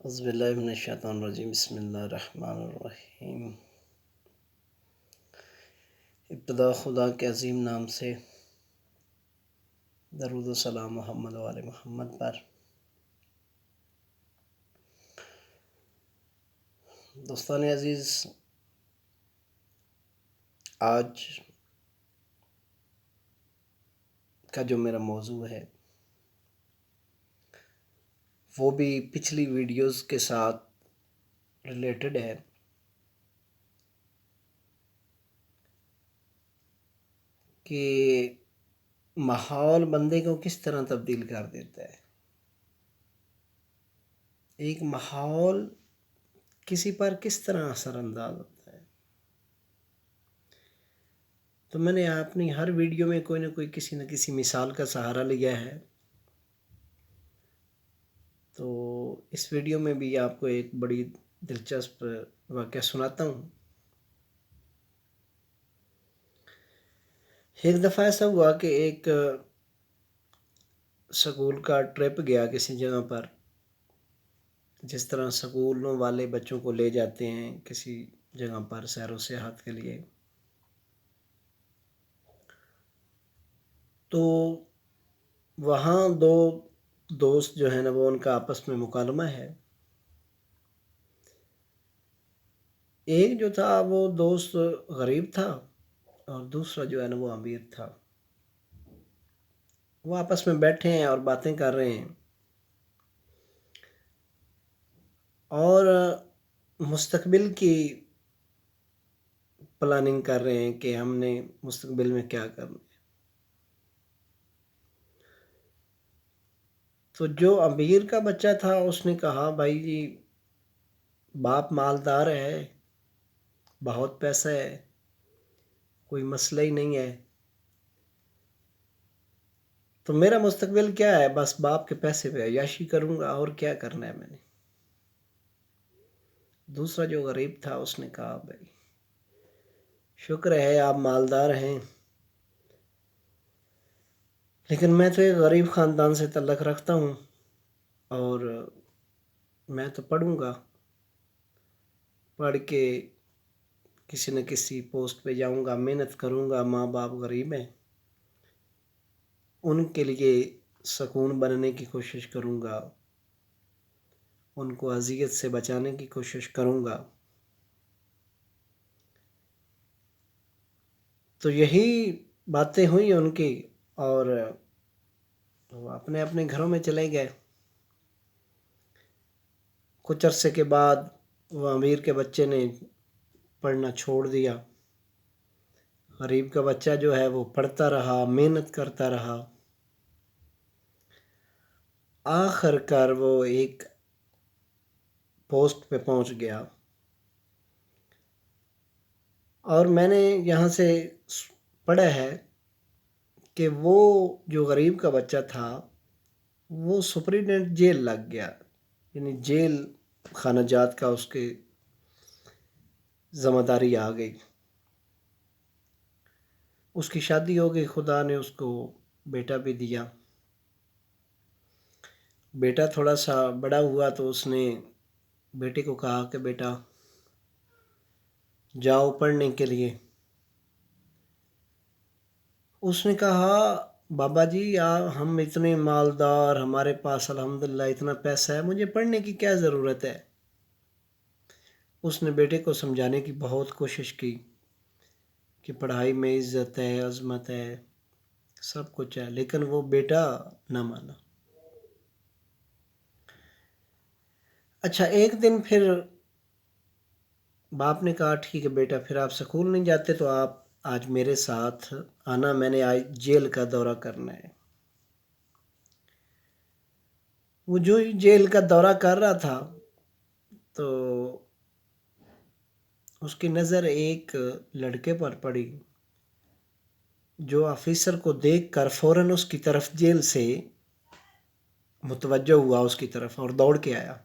اعوذ باللہ من الشیطان الرجیم بسم اللہ الرحمن الرحیم۔ ابتدا خدا کے عظیم نام سے، درود و سلام محمد و آل محمد پر۔ دوستان عزیز، آج کا جو میرا موضوع ہے وہ بھی پچھلی ویڈیوز کے ساتھ ریلیٹڈ ہے کہ ماحول بندے کو کس طرح تبدیل کر دیتا ہے۔ ایک ماحول کسی پر کس طرح اثر انداز ہوتا ہے۔ تو میں نے اپنی ہر ویڈیو میں کوئی نہ کوئی کسی نہ کسی مثال کا سہارا لیا ہے، تو اس ویڈیو میں بھی آپ کو ایک بڑی دلچسپ واقعہ سناتا ہوں۔ ایک دفعہ ایسا ہوا کہ ایک سکول کا ٹرپ گیا کسی جگہ پر، جس طرح سکولوں والے بچوں کو لے جاتے ہیں کسی جگہ پر سیر و سیاحت کے لیے۔ تو وہاں دو دوست جو ہیں نا، وہ ان کا آپس میں مکالمہ ہے۔ ایک جو تھا وہ دوست غریب تھا اور دوسرا جو ہے نا وہ امیر تھا۔ وہ آپس میں بیٹھے ہیں اور باتیں کر رہے ہیں اور مستقبل کی پلاننگ کر رہے ہیں کہ ہم نے مستقبل میں کیا کرنا ہے۔ تو جو امیر کا بچہ تھا اس نے کہا، بھائی جی باپ مالدار ہے، بہت پیسہ ہے، کوئی مسئلہ ہی نہیں ہے، تو میرا مستقبل کیا ہے، بس باپ کے پیسے پہ عیاشی کروں گا، اور کیا کرنا ہے میں نے۔ دوسرا جو غریب تھا اس نے کہا، بھائی شکر ہے آپ مالدار ہیں، لیکن میں تو ایک غریب خاندان سے تعلق رکھتا ہوں اور میں تو پڑھوں گا، پڑھ کے کسی نہ کسی پوسٹ پہ جاؤں گا، محنت کروں گا، ماں باپ غریب ہیں، ان کے لیے سکون بننے کی کوشش کروں گا، ان کو اذیت سے بچانے کی کوشش کروں گا۔ تو یہی باتیں ہوئی ان کی، اور وہ اپنے اپنے گھروں میں چلے گئے۔ کچھ عرصے کے بعد وہ امیر کے بچے نے پڑھنا چھوڑ دیا، غریب کا بچہ جو ہے وہ پڑھتا رہا، محنت کرتا رہا۔ آخر کار وہ ایک پوسٹ پہ پہنچ گیا، اور میں نے یہاں سے پڑھا ہے کہ وہ جو غریب کا بچہ تھا وہ سپرنٹینڈنٹ جیل لگ گیا، یعنی جیل خانہ جات کا اس کے ذمہ داری آ گئی۔ اس کی شادی ہو گئی، خدا نے اس کو بیٹا بھی دیا۔ بیٹا تھوڑا سا بڑا ہوا تو اس نے بیٹے کو کہا کہ بیٹا جاؤ پڑھنے کے لیے۔ اس نے کہا، بابا جی ہم اتنے مالدار، ہمارے پاس الحمدللہ اتنا پیسہ ہے، مجھے پڑھنے کی کیا ضرورت ہے۔ اس نے بیٹے کو سمجھانے کی بہت کوشش کی کہ پڑھائی میں عزت ہے، عظمت ہے، سب کچھ ہے، لیکن وہ بیٹا نہ مانا۔ اچھا، ایک دن پھر باپ نے کہا، ٹھیک ہے بیٹا، پھر آپ سکول نہیں جاتے تو آپ آج میرے ساتھ آنا، میں نے آج جیل کا دورہ کرنا ہے۔ وہ جو ہی جیل کا دورہ کر رہا تھا تو اس کی نظر ایک لڑکے پر پڑی، جو آفیسر کو دیکھ کر فوراً اس کی طرف جیل سے متوجہ ہوا، اس کی طرف، اور دوڑ کے آیا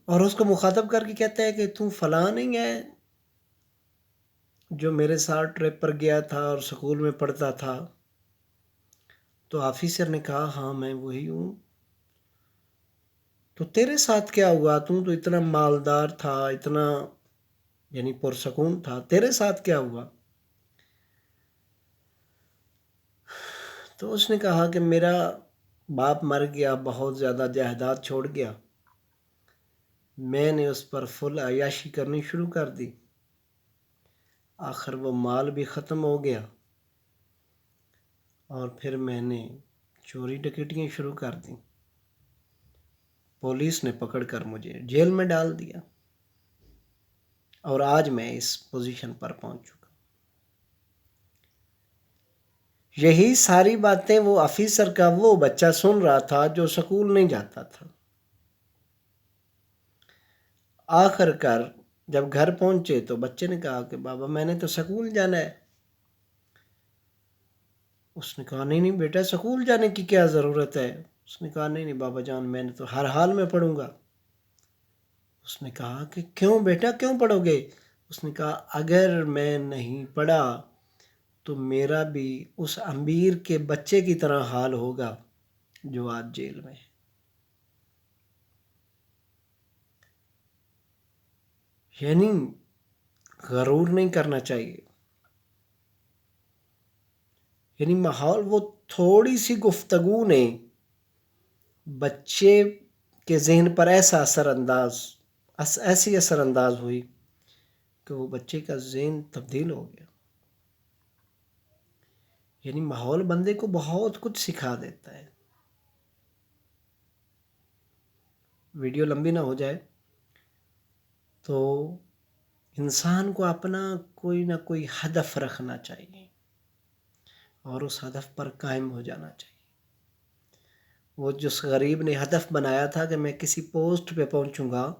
اور اس کو مخاطب کر کے کہتا ہے کہ تم فلاں نہیں ہے جو میرے ساتھ ٹرپ پر گیا تھا اور سکول میں پڑھتا تھا؟ تو آفیسر نے کہا، ہاں میں وہی ہوں۔ تو تیرے ساتھ کیا ہوا؟ تو اتنا مالدار تھا، اتنا یعنی پرسکون تھا، تیرے ساتھ کیا ہوا؟ تو اس نے کہا کہ میرا باپ مر گیا، بہت زیادہ جائیداد چھوڑ گیا، میں نے اس پر فل عیاشی کرنی شروع کر دی، آخر وہ مال بھی ختم ہو گیا، اور پھر میں نے چوری ڈکیٹیاں شروع کر دیں، پولیس نے پکڑ کر مجھے جیل میں ڈال دیا، اور آج میں اس پوزیشن پر پہنچ چکا۔ یہی ساری باتیں وہ آفیسر کا وہ بچہ سن رہا تھا جو سکول نہیں جاتا تھا۔ آخر کار جب گھر پہنچے تو بچے نے کہا کہ بابا میں نے تو سکول جانا ہے۔ اس نے کہا نہیں بیٹا، سکول جانے کی کیا ضرورت ہے؟ اس نے کہا نہیں بابا جان، میں نے تو ہر حال میں پڑھوں گا۔ اس نے کہا کہ کیوں بیٹا، کیوں پڑھو گے؟ اس نے کہا اگر میں نہیں پڑھا تو میرا بھی اس امیر کے بچے کی طرح حال ہوگا جو آج جیل میں ہے۔ یعنی غرور نہیں کرنا چاہیے۔ یعنی ماحول، وہ تھوڑی سی گفتگو نے بچے کے ذہن پر ایسی اثر انداز ہوئی کہ وہ بچے کا ذہن تبدیل ہو گیا۔ یعنی ماحول بندے کو بہت کچھ سکھا دیتا ہے۔ ویڈیو لمبی نہ ہو جائے تو انسان کو اپنا کوئی نہ کوئی ہدف رکھنا چاہیے اور اس ہدف پر قائم ہو جانا چاہیے۔ وہ جس غریب نے ہدف بنایا تھا کہ میں کسی پوسٹ پہ پہنچوں گا،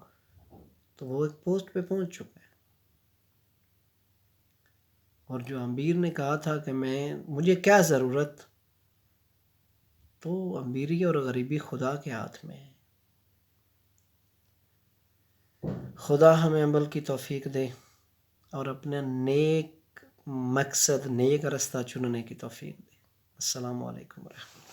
تو وہ ایک پوسٹ پہ پہنچ چکا ہے۔ اور جو امیر نے کہا تھا کہ مجھے کیا ضرورت، تو امیری اور غریبی خدا کے ہاتھ میں ہے۔ خدا ہمیں عمل کی توفیق دے اور اپنا نیک مقصد، نیک راستہ چننے کی توفیق دے۔ السلام علیکم ورحمۃ اللہ۔